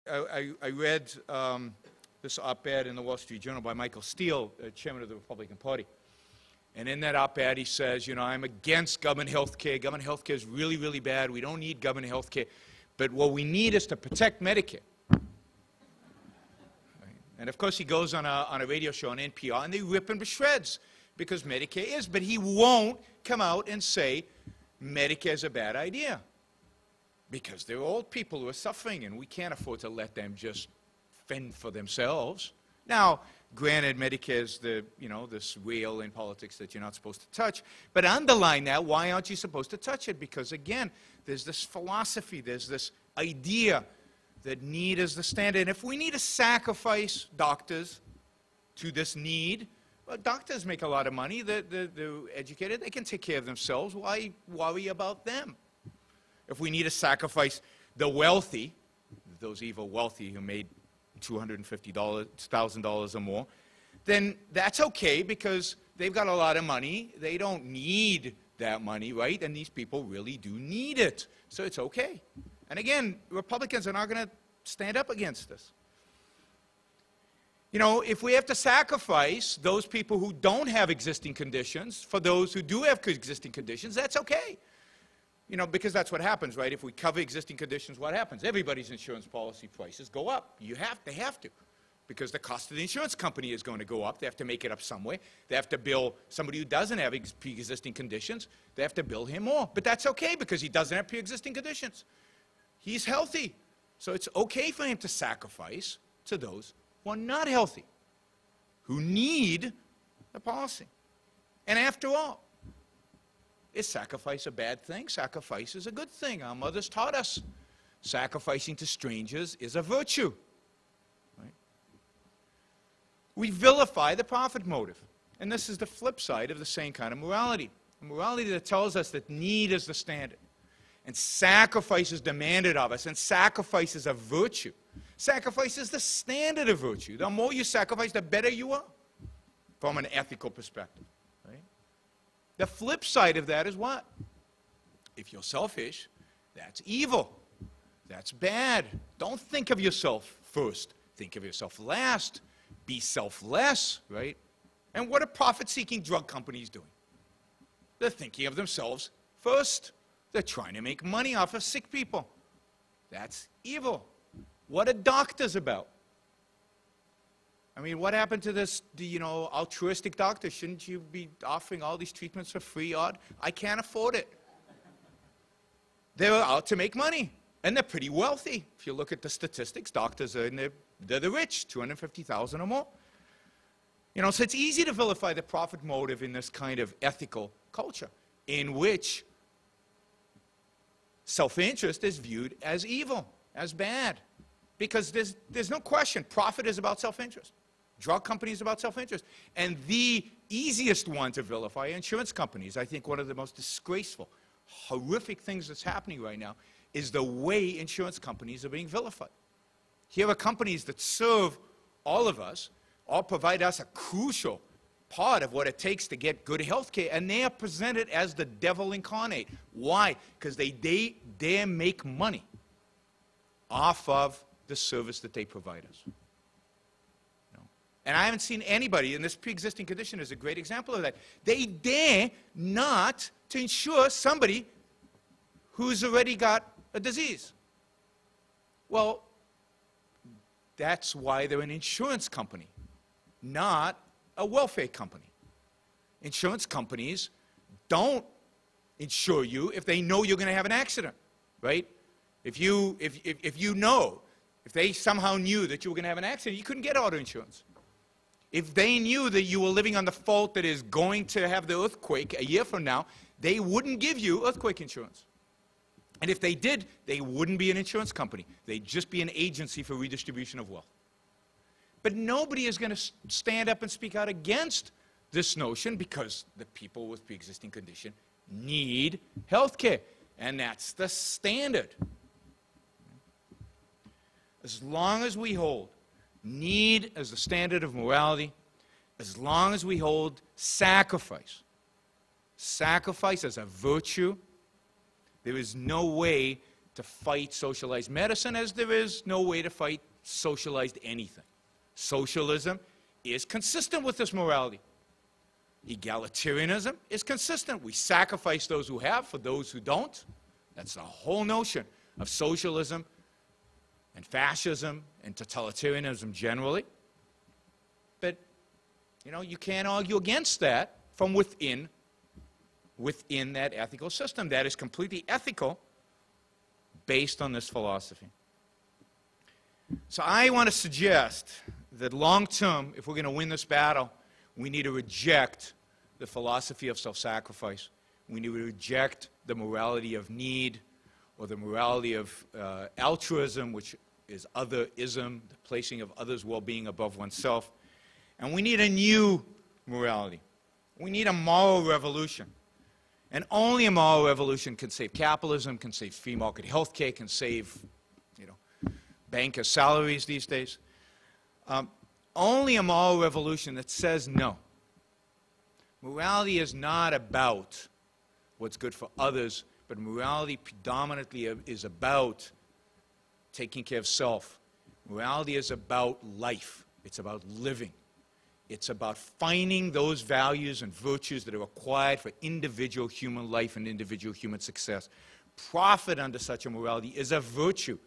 I read this op-ed in the Wall Street Journal by Michael Steele, chairman of the Republican Party. And in that op-ed, he says, you know, I'm against government health care. Government health care is really, really bad. We don't need government health care. But what we need is to protect Medicare. Right? And of course, he goes on a radio show on NPR, and they rip him to shreds because Medicare is. But he won't come out and say Medicare is a bad idea, because they're old people who are suffering, and we can't afford to let them just fend for themselves. Now, granted, Medicare is this wheel in politics that you're not supposed to touch. But underlying that, why aren't you supposed to touch it? Because, again, there's this philosophy, there's this idea that need is the standard. And if we need to sacrifice doctors to this need, well, doctors make a lot of money. They're educated. They can take care of themselves. Why worry about them? If we need to sacrifice the wealthy, those evil wealthy who made $250,000 or more, then that's okay because they've got a lot of money. They don't need that money, right? And these people really do need it. So it's okay. And again, Republicans are not going to stand up against this. You know, if we have to sacrifice those people who don't have existing conditions for those who do have existing conditions, that's okay. You know, because that's what happens, right? If we cover existing conditions, what happens? Everybody's insurance policy prices go up. They have to, because the cost of the insurance company is going to go up. They have to make it up some way. They have to bill somebody who doesn't have pre-existing conditions. They have to bill him more. But that's okay because he doesn't have pre-existing conditions. He's healthy. So it's okay for him to sacrifice to those who are not healthy, who need the policy. And after all, is sacrifice a bad thing? Sacrifice is a good thing. Our mothers taught us sacrificing to strangers is a virtue. Right? We vilify the profit motive. And this is the flip side of the same kind of morality. A morality that tells us that need is the standard. And sacrifice is demanded of us. And sacrifice is a virtue. Sacrifice is the standard of virtue. The more you sacrifice, the better you are from an ethical perspective. Right? The flip side of that is what? If you're selfish, that's evil. That's bad. Don't think of yourself first. Think of yourself last. Be selfless, right? And what are profit-seeking drug companies doing? They're thinking of themselves first. They're trying to make money off of sick people. That's evil. What are doctors about? I mean, what happened to this, altruistic doctor? Shouldn't you be offering all these treatments for free? I can't afford it. They're out to make money, and they're pretty wealthy. If you look at the statistics, doctors are they're the rich, $250,000 or more. So it's easy to vilify the profit motive in this kind of ethical culture in which self-interest is viewed as evil, as bad. Because there's no question, profit is about self-interest. Drug companies about self-interest. And the easiest one to vilify are insurance companies. I think one of the most disgraceful, horrific things that's happening right now is the way insurance companies are being vilified. Here are companies that serve all of us, all provide us a crucial part of what it takes to get good health care, and they are presented as the devil incarnate. Why? Because they dare make money off of the service that they provide us. And I haven't seen anybody, and this pre-existing condition is a great example of that. They dare not to insure somebody who's already got a disease. Well, that's why they're an insurance company, not a welfare company. Insurance companies don't insure you if they know you're going to have an accident, right? If they somehow knew that you were going to have an accident, you couldn't get auto insurance. If they knew that you were living on the fault that is going to have the earthquake a year from now, they wouldn't give you earthquake insurance. And if they did, they wouldn't be an insurance company. They'd just be an agency for redistribution of wealth. But nobody is going to stand up and speak out against this notion because the people with pre-existing condition need health care. And that's the standard. As long as we hold need as the standard of morality, as long as we hold sacrifice as a virtue, there is no way to fight socialized medicine as there is no way to fight socialized anything. Socialism is consistent with this morality. Egalitarianism is consistent. We sacrifice those who have for those who don't. That's the whole notion of socialism and fascism and totalitarianism generally. But, you know, you can't argue against that from within that ethical system. That is completely ethical based on this philosophy. So I want to suggest that long term, if we're going to win this battle, we need to reject the philosophy of self-sacrifice. We need to reject the morality of need or the morality of altruism, which is otherism, the placing of others' well-being above oneself. And we need a new morality. We need a moral revolution. And only a moral revolution can save capitalism, can save free market health care, can save, you know, bankers' salaries these days. Only a moral revolution that says no. Morality is not about what's good for others, but morality predominantly is about taking care of self. Morality is about life. It's about living. It's about finding those values and virtues that are required for individual human life and individual human success. Profit under such a morality is a virtue.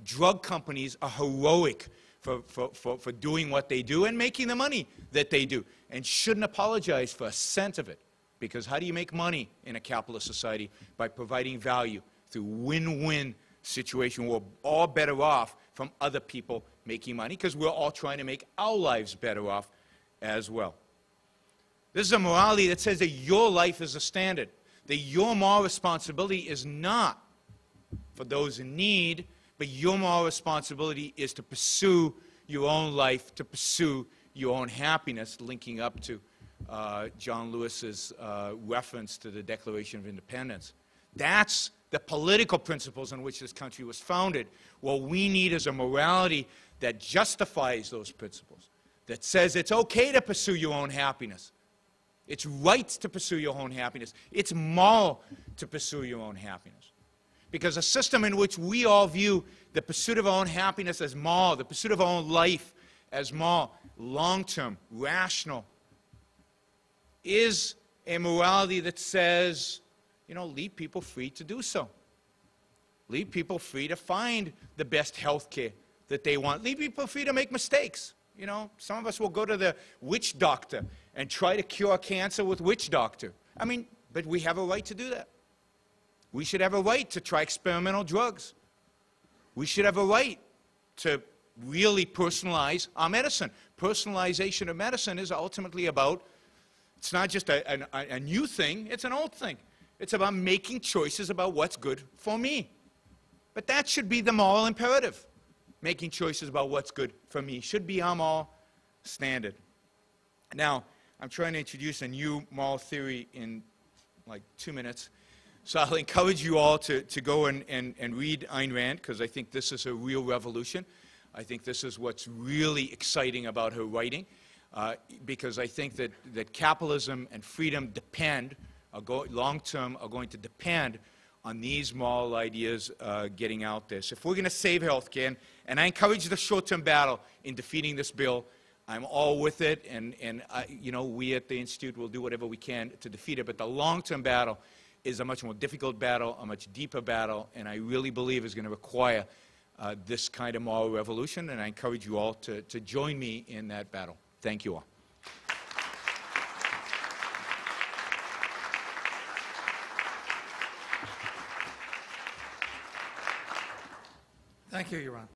Drug companies are heroic for doing what they do and making the money that they do, and shouldn't apologize for a cent of it. Because how do you make money in a capitalist society? By providing value through win-win situation. We're all better off from other people making money because we're all trying to make our lives better off as well. This is a morality that says that your life is a standard, that your moral responsibility is not for those in need, but your moral responsibility is to pursue your own life, to pursue your own happiness, linking up to John Lewis's reference to the Declaration of Independence. That's the political principles on which this country was founded. What we need is a morality that justifies those principles, that says it's okay to pursue your own happiness. It's right to pursue your own happiness. It's moral to pursue your own happiness. Because a system in which we all view the pursuit of our own happiness as moral, the pursuit of our own life as moral, long-term, rational, is a morality that says, you know, leave people free to do so. Leave people free to find the best health care that they want. Leave people free to make mistakes. You know, some of us will go to the witch doctor and try to cure cancer with witch doctor. I mean, but we have a right to do that. We should have a right to try experimental drugs. We should have a right to really personalize our medicine. Personalization of medicine is ultimately about, it's not just a new thing, it's an old thing. It's about making choices about what's good for me. But that should be the moral imperative. Making choices about what's good for me should be our moral standard. Now, I'm trying to introduce a new moral theory in like 2 minutes. So I'll encourage you all to go and read Ayn Rand, because I think this is a real revolution. I think this is what's really exciting about her writing, because I think that capitalism and freedom depend, long-term, are going to depend on these moral ideas getting out there. So if we're going to save health care, and I encourage the short-term battle in defeating this bill, I'm all with it, and you know, we at the Institute will do whatever we can to defeat it, but the long-term battle is a much more difficult battle, a much deeper battle, and I really believe is going to require this kind of moral revolution, and I encourage you all to join me in that battle. Thank you all. Thank you, Yaron.